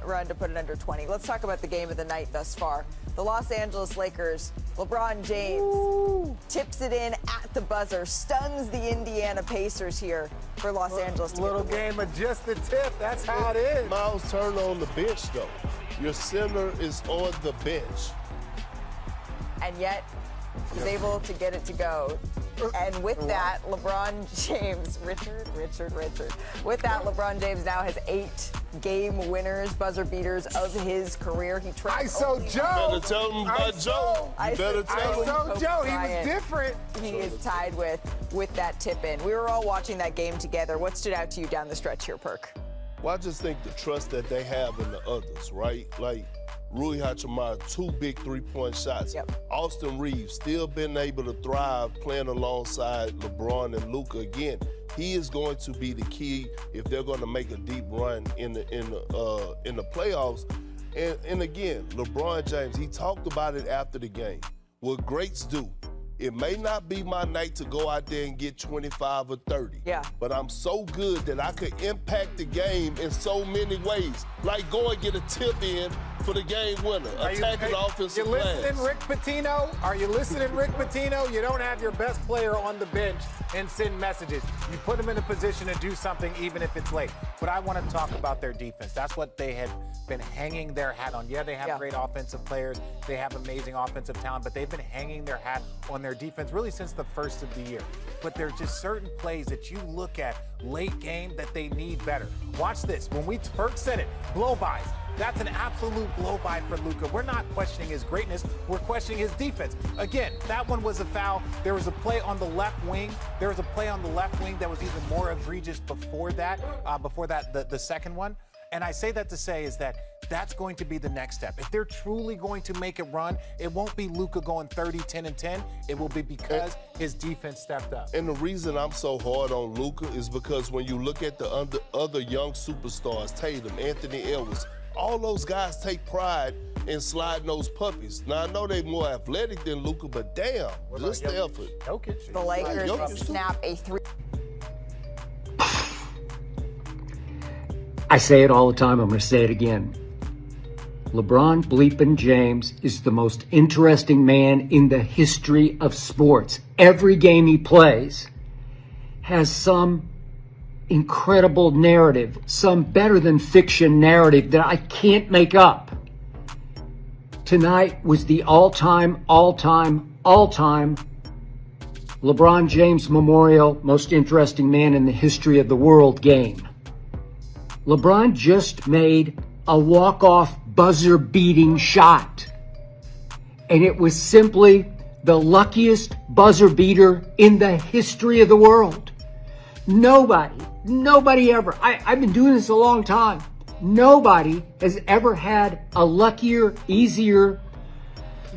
run to put it under 20. Let's talk about the game of the night thus far. The Los Angeles Lakers, LeBron James tips it in at the buzzer, stuns the Indiana Pacers here for Los Angeles. Little game of just the tip. That's how it is. Miles Turner on the bench, though. Your center is on the bench. And yet, he's able to get it to go. And with that, LeBron James, Richard. With that, LeBron James now has 8 game winners, buzzer beaters of his career. He ISO Joe. You better tell him about Joe. You better tell him. ISO Joe. He was different. He is tied with that tip in. We were all watching that game together. What stood out to you down the stretch here, Perk? Well, I just think the trust that they have in the others, right? Like Rui Hachimura, 2 big 3-point shots. Yep. Austin Reeves still been able to thrive playing alongside LeBron and Luka again. He is going to be the key if they're going to make a deep run in the playoffs. And again, LeBron James, he talked about it after the game. What greats do. It may not be my night to go out there and get 25 or 30. Yeah. But I'm so good that I could impact the game in so many ways. Like go and get a tip in for the game winner, attacking the offensive glass. You listening, Rick Pitino? Are you listening, Rick Pitino? You don't have your best player on the bench and send messages. You put them in a position to do something even if it's late. But I want to talk about their defense. That's what they had been hanging their hat on. Yeah, they have great offensive players. They have amazing offensive talent, but they've been hanging their hat on their defense really since the first of the year. But there's just certain plays that you look at late game that they need better. Watch this. When Perk said it, blow-bys. That's an absolute blow-by for Luka. We're not questioning his greatness. We're questioning his defense. Again, that one was a foul. There was a play on the left wing. There was a play on the left wing that was even more egregious before that, the second one. And I say that to say is that that's going to be the next step. If they're truly going to make it run, it won't be Luka going 30, 10, and 10. It will be because his defense stepped up. And the reason I'm so hard on Luka is because when you look at the other young superstars, Tatum, Anthony Edwards, all those guys take pride in sliding those puppies. Now, I know they're more athletic than Luka, but damn, just the effort. The Lakers snap a 3. I say it all the time. I'm going to say it again. LeBron bleepin' James is the most interesting man in the history of sports. Every game he plays has some incredible narrative, some better than fiction narrative that I can't make up. Tonight was the all-time LeBron James Memorial Most Interesting Man in the History of the World game. LeBron just made a walk-off buzzer-beating shot. And it was simply the luckiest buzzer beater in the history of the world. Nobody ever, I've been doing this a long time. Nobody has ever had a luckier, easier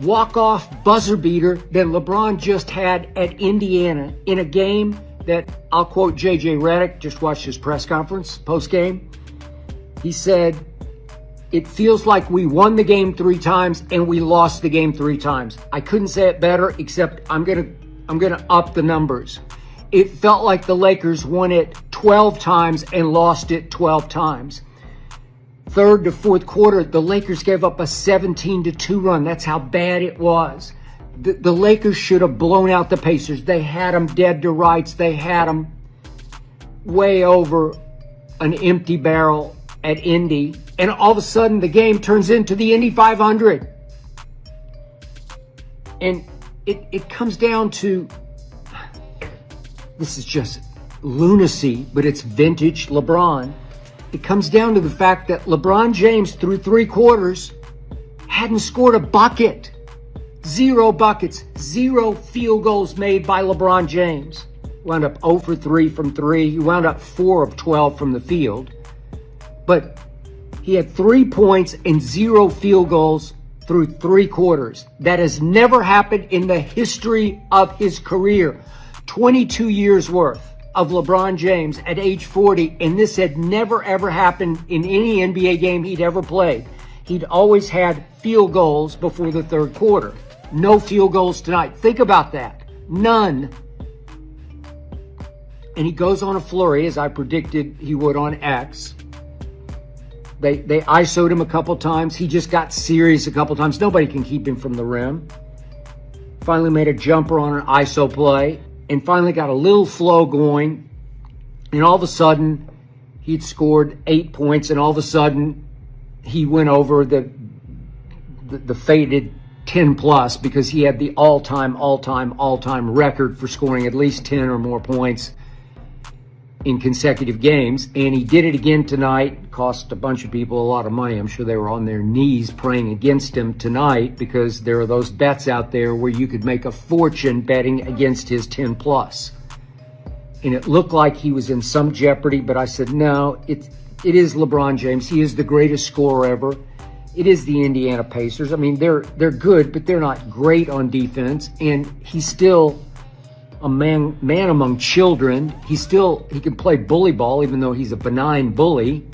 walk-off buzzer beater than LeBron just had at Indiana in a game that, I'll quote J.J. Redick, just watched his press conference post-game. He said, "It feels like we won the game 3 times and we lost the game 3 times." I couldn't say it better, except I'm gonna up the numbers. It felt like the Lakers won it 12 times and lost it 12 times. Third to fourth quarter, the Lakers gave up a 17-2 run. That's how bad it was. The Lakers should have blown out the Pacers. They had them dead to rights. They had them way over an empty barrel at Indy. And all of a sudden, the game turns into the Indy 500. And it comes down to, this is just lunacy, but it's vintage LeBron. It comes down to the fact that LeBron James, through 3 quarters, hadn't scored a bucket. 0 buckets, 0 field goals made by LeBron James. Wound up 0 for 3 from 3. He wound up 4 of 12 from the field. But he had 3 points and 0 field goals through 3 quarters. That has never happened in the history of his career. 22 years worth of LeBron James at age 40, and this had never ever happened in any NBA game he'd ever played. He'd always had field goals before the 3rd quarter. No field goals tonight. Think about that. None. And he goes on a flurry, as I predicted he would on X. They ISO'd him a couple times. He just got serious a couple times. Nobody can keep him from the rim. Finally made a jumper on an ISO play and finally got a little flow going. And all of a sudden, he'd scored 8 points, and all of a sudden, he went over the fated 10 plus because he had the all-time record for scoring at least 10 or more points in consecutive games. And he did it again tonight. Cost a bunch of people a lot of money. I'm sure they were on their knees praying against him tonight because there are those bets out there where you could make a fortune betting against his 10 plus. And it looked like he was in some jeopardy, but I said, no, it is LeBron James. He is the greatest scorer ever. It is the Indiana Pacers. I mean, they're good, but they're not great on defense. And he's still a man among children. He can play bully ball, even though he's a benign bully.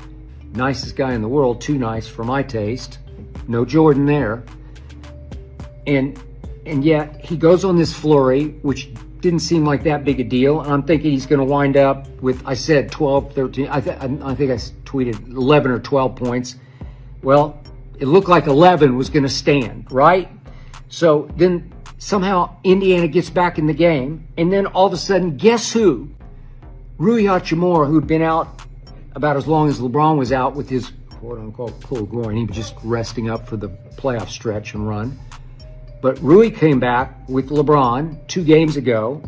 Nicest guy in the world, too nice for my taste. No Jordan there. And yet he goes on this flurry, which didn't seem like that big a deal. And I'm thinking he's going to wind up with, I said 12, 13. I think I tweeted 11 or 12 points. Well, it looked like 11 was going to stand, right? So then somehow Indiana gets back in the game. And then all of a sudden, guess who? Rui Hachimura, who'd been out about as long as LeBron was out with his quote-unquote pulled groin. He was just resting up for the playoff stretch and run. But Rui came back with LeBron 2 games ago,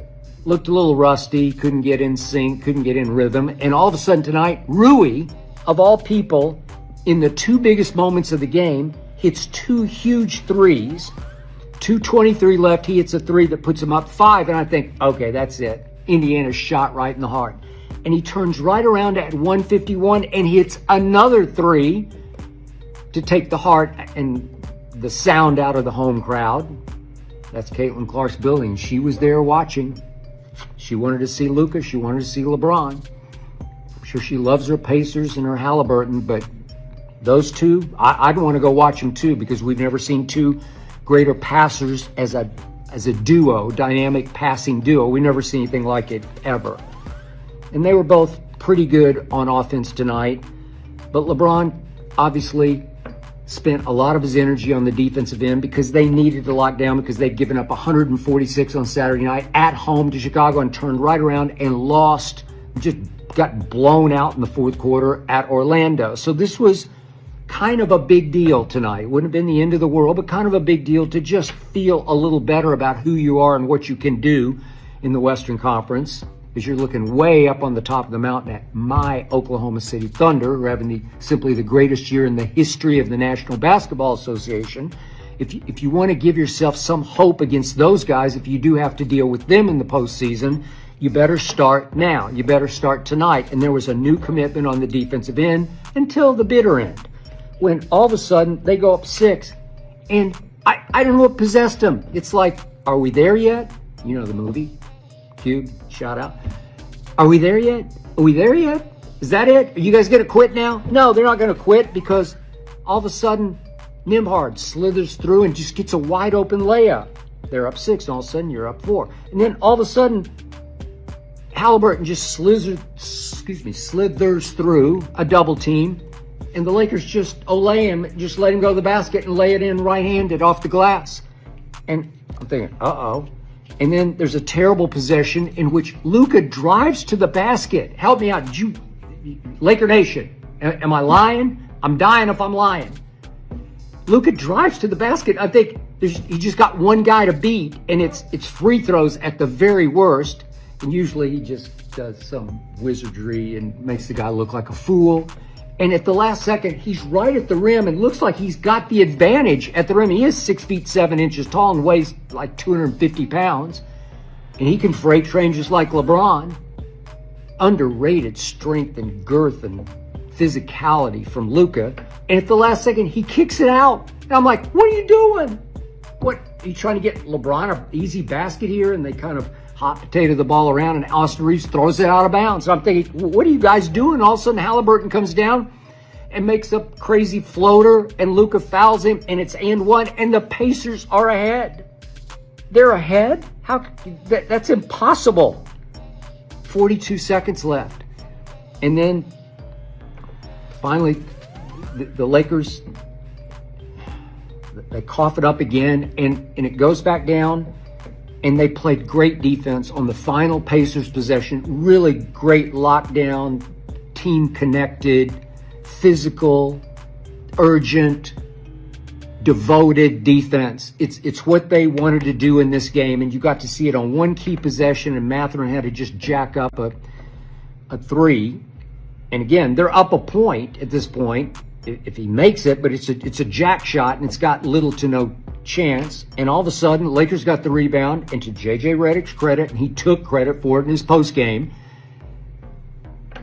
looked a little rusty, couldn't get in sync, couldn't get in rhythm. And all of a sudden tonight, Rui, of all people, in the 2 biggest moments of the game, hits 2 huge threes. 2:23 left, he hits a 3 that puts him up 5. And I think, okay, that's it. Indiana's shot right in the heart. And he turns right around at 151 and hits another 3 to take the heart and the sound out of the home crowd. That's Caitlin Clark's building. She was there watching. She wanted to see Luka. She wanted to see LeBron. I'm sure she loves her Pacers and her Halliburton, but those two, I'd want to go watch them too because we've never seen 2 greater passers as a duo, dynamic passing duo. We never seen anything like it ever. And they were both pretty good on offense tonight. But LeBron obviously spent a lot of his energy on the defensive end because they needed to lock down because they'd given up 146 on Saturday night at home to Chicago and turned right around and lost, just got blown out in the 4th quarter at Orlando. So this was kind of a big deal tonight. Wouldn't have been the end of the world, but kind of a big deal to just feel a little better about who you are and what you can do in the Western Conference. Because you're looking way up on the top of the mountain at my Oklahoma City Thunder, who are having simply the greatest year in the history of the National Basketball Association. If you want to give yourself some hope against those guys, if you do have to deal with them in the postseason, you better start now. You better start tonight. And there was a new commitment on the defensive end until the bitter end, when all of a sudden they go up 6, and I don't know what possessed them. It's like, are we there yet? You know the movie. Cube, shout out. Are we there yet? Are we there yet? Is that it? Are you guys going to quit now? No, they're not going to quit because all of a sudden Nembhard slithers through and just gets a wide open layup. They're up 6, and all of a sudden you're up 4. And then all of a sudden Halliburton just slithers through a double team, and the Lakers just olay him, just let him go to the basket and lay it in right-handed off the glass. And I'm thinking, uh-oh. And then there's a terrible possession in which Luka drives to the basket. Help me out. Laker Nation, am I lying? I'm dying if I'm lying. Luka drives to the basket. I think he just got one guy to beat, and it's free throws at the very worst. And usually he just does some wizardry and makes the guy look like a fool. And at the last second, he's right at the rim and looks like he's got the advantage at the rim. He is 6 feet 7 inches tall and weighs like 250 pounds. And he can freight train just like LeBron. Underrated strength and girth and physicality from Luka. And at the last second, he kicks it out. And I'm like, what are you doing? What, are you trying to get LeBron an easy basket here? And they kind of hot potato the ball around, and Austin Reeves throws it out of bounds. So I'm thinking, what are you guys doing? All of a sudden, Halliburton comes down and makes a crazy floater, and Luka fouls him, and it's and 1, and the Pacers are ahead. They're ahead? How? That's impossible. 42 seconds left. And then finally, the Lakers, they cough it up again, and it goes back down, and they played great defense on the final Pacers possession. Really great lockdown, team connected, physical, urgent, devoted defense. It's what they wanted to do in this game, and you got to see it on one key possession, and Mathurin had to just jack up a three. And again, they're up a point at this point if he makes it, but it's a jack shot, and it's got little to no chance. And all of a sudden, the Lakers got the rebound, and to J.J. Redick's credit, and he took credit for it in his postgame,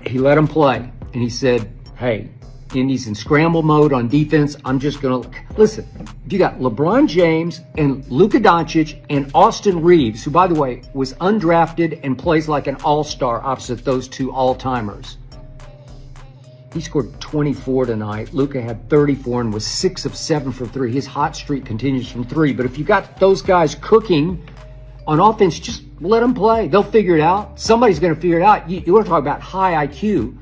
he let him play. And he said, hey, Indy's in scramble mode on defense. I'm just going to listen. You got LeBron James and Luka Doncic and Austin Reeves, who, by the way, was undrafted and plays like an all-star opposite those two all-timers. He scored 24 tonight. Luka had 34 and was 6 of 7 for 3. His hot streak continues from 3. But if you got those guys cooking on offense, just let them play. They'll figure it out. Somebody's going to figure it out. You want to talk about high IQ.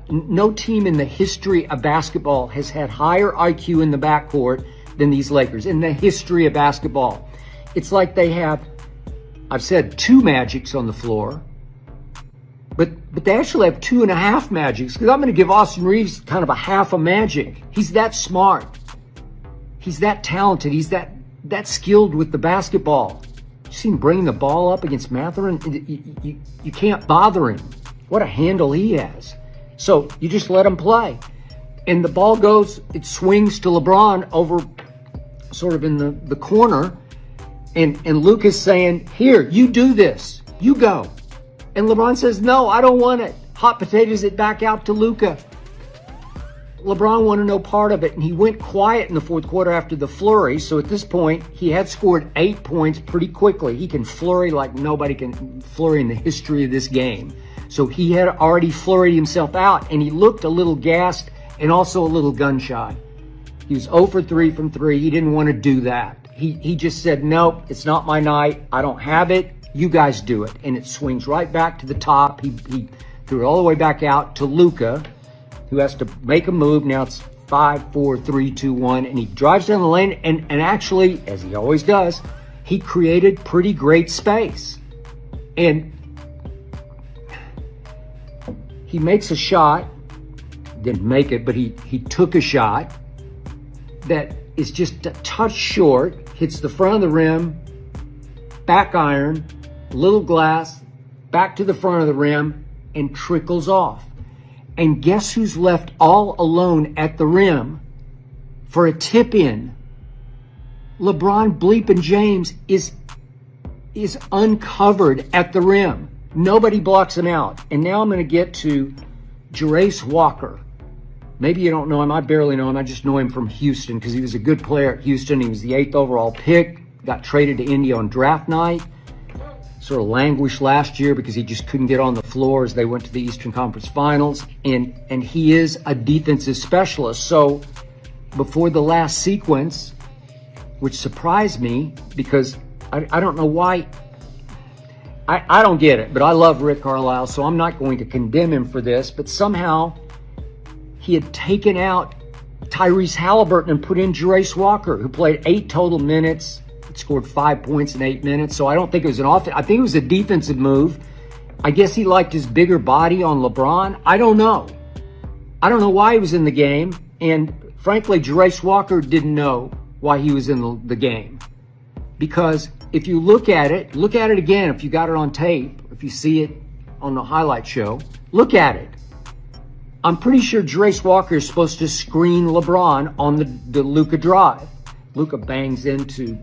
No team in the history of basketball has had higher IQ in the backcourt than these Lakers. In the history of basketball. It's like they have, I've said, 2 Magics on the floor. But they actually have 2.5 Magics, because I'm going to give Austin Reeves kind of a half a Magic. He's that smart. He's that talented. He's that skilled with the basketball. You see him bringing the ball up against Mathurin? You can't bother him. What a handle he has. So you just let him play. And the ball goes, it swings to LeBron over sort of in the corner. And Luka's saying, here, you do this. You go. And LeBron says, no, I don't want it. Hot potatoes it back out to Luka. LeBron wanted no part of it, and he went quiet in the fourth quarter after the flurry. So at this point, he had scored 8 points pretty quickly. He can flurry like nobody can flurry in the history of this game. So he had already flurried himself out, and he looked a little gassed and also a little gun-shy. He was 0 for 3 from 3. He didn't want to do that. He just said, nope, it's not my night. I don't have it. You guys do it. And it swings right back to the top. He threw it all the way back out to Luka, who has to make a move. Now it's 5, 4, 3, 2, 1. And he drives down the lane. And actually, as he always does, he created pretty great space. And he makes a shot. Didn't make it, but he took a shot that is just a touch short. Hits the front of the rim. Back iron. Little glass, back to the front of the rim, and trickles off. And guess who's left all alone at the rim for a tip-in? LeBron bleeping James is uncovered at the rim. Nobody blocks him out. And now I'm going to get to Jarace Walker. Maybe you don't know him. I barely know him. I just know him from Houston because he was a good player at Houston. He was the 8th overall pick, got traded to Indy on draft night. Sort of languished last year because he just couldn't get on the floor as they went to the Eastern Conference Finals. And he is a defensive specialist. So before the last sequence, which surprised me because I don't know why. I don't get it, but I love Rick Carlisle, so I'm not going to condemn him for this. But somehow he had taken out Tyrese Halliburton and put in Jarace Walker, who played 8 total minutes. Scored 5 points in 8 minutes. So I don't think it was an offense. I think it was a defensive move. I guess he liked his bigger body on LeBron. I don't know. I don't know why he was in the game. And frankly, Jarace Walker didn't know why he was in the game. Because if you look at it again, if you got it on tape, if you see it on the highlight show, look at it. I'm pretty sure Jarace Walker is supposed to screen LeBron on the Luka drive. Luka bangs into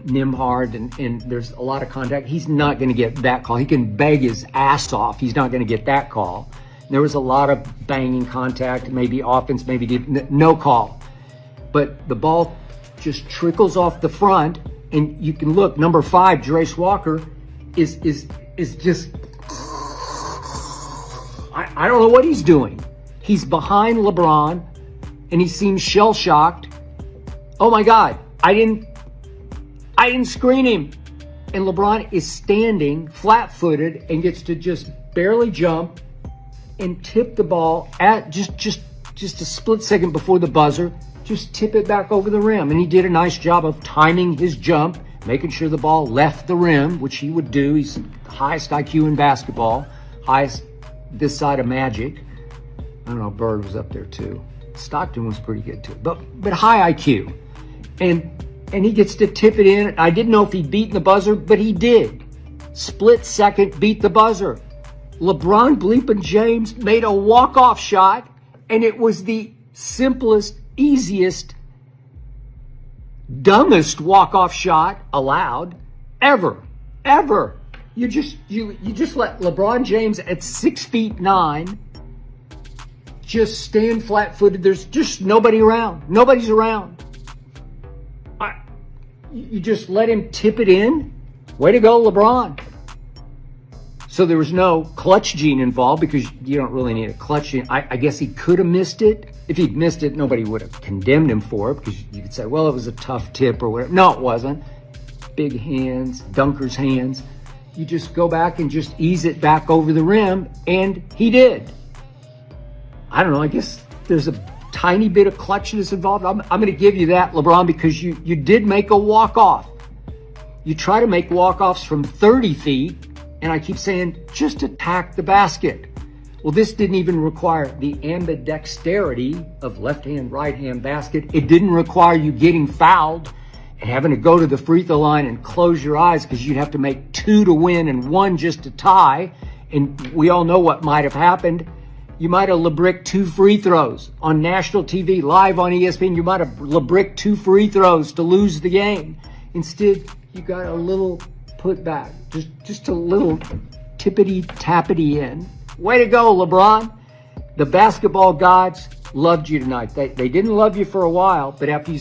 Nimhard, and there's a lot of contact. He's not going to get that call. He can beg his ass off. He's not going to get that call. There was a lot of banging contact, maybe offense, maybe no call. But the ball just trickles off the front, and you can look. Number 5, Jarace Walker, is just. I don't know what he's doing. He's behind LeBron, and he seems shell-shocked. Oh my God! I didn't screen him. And LeBron is standing flat-footed and gets to just barely jump and tip the ball at just just a split second before the buzzer, just tip it back over the rim. And he did a nice job of timing his jump, making sure the ball left the rim, which he would do. He's the highest IQ in basketball, highest this side of Magic. I don't know, Bird was up there too. Stockton was pretty good too, but high IQ. And he gets to tip it in. I didn't know if he'd beaten the buzzer, but he did. Split second, beat the buzzer. LeBron bleeping James made a walk-off shot, and it was the simplest, easiest, dumbest walk-off shot allowed ever. You just let LeBron James at 6'9" just stand flat-footed. There's just nobody around. Nobody's around. You just let him tip it in. Way to go, LeBron. So there was no clutch gene involved because you don't really need a clutch gene. I guess he could have missed it. If he'd missed it, nobody would have condemned him for it because you could say, well, it was a tough tip or whatever. No, it wasn't. Big hands, dunker's hands. You just go back and just ease it back over the rim, and he did. I don't know, I guess there's a tiny bit of clutchness involved. I'm going to give you that, LeBron, because you did make a walk-off. You try to make walk-offs from 30 feet, and I keep saying, just attack the basket. Well, this didn't even require the ambidexterity of left-hand, right-hand basket. It didn't require you getting fouled and having to go to the free throw line and close your eyes because you'd have to make 2 to win and 1 just to tie. And we all know what might have happened. You might have LeBrick 2 free throws on national TV, live on ESPN. You might have LeBrick 2 free throws to lose the game. Instead, you got a little putback, just a little tippity-tappity in. Way to go, LeBron. The basketball gods loved you tonight. They didn't love you for a while, but after you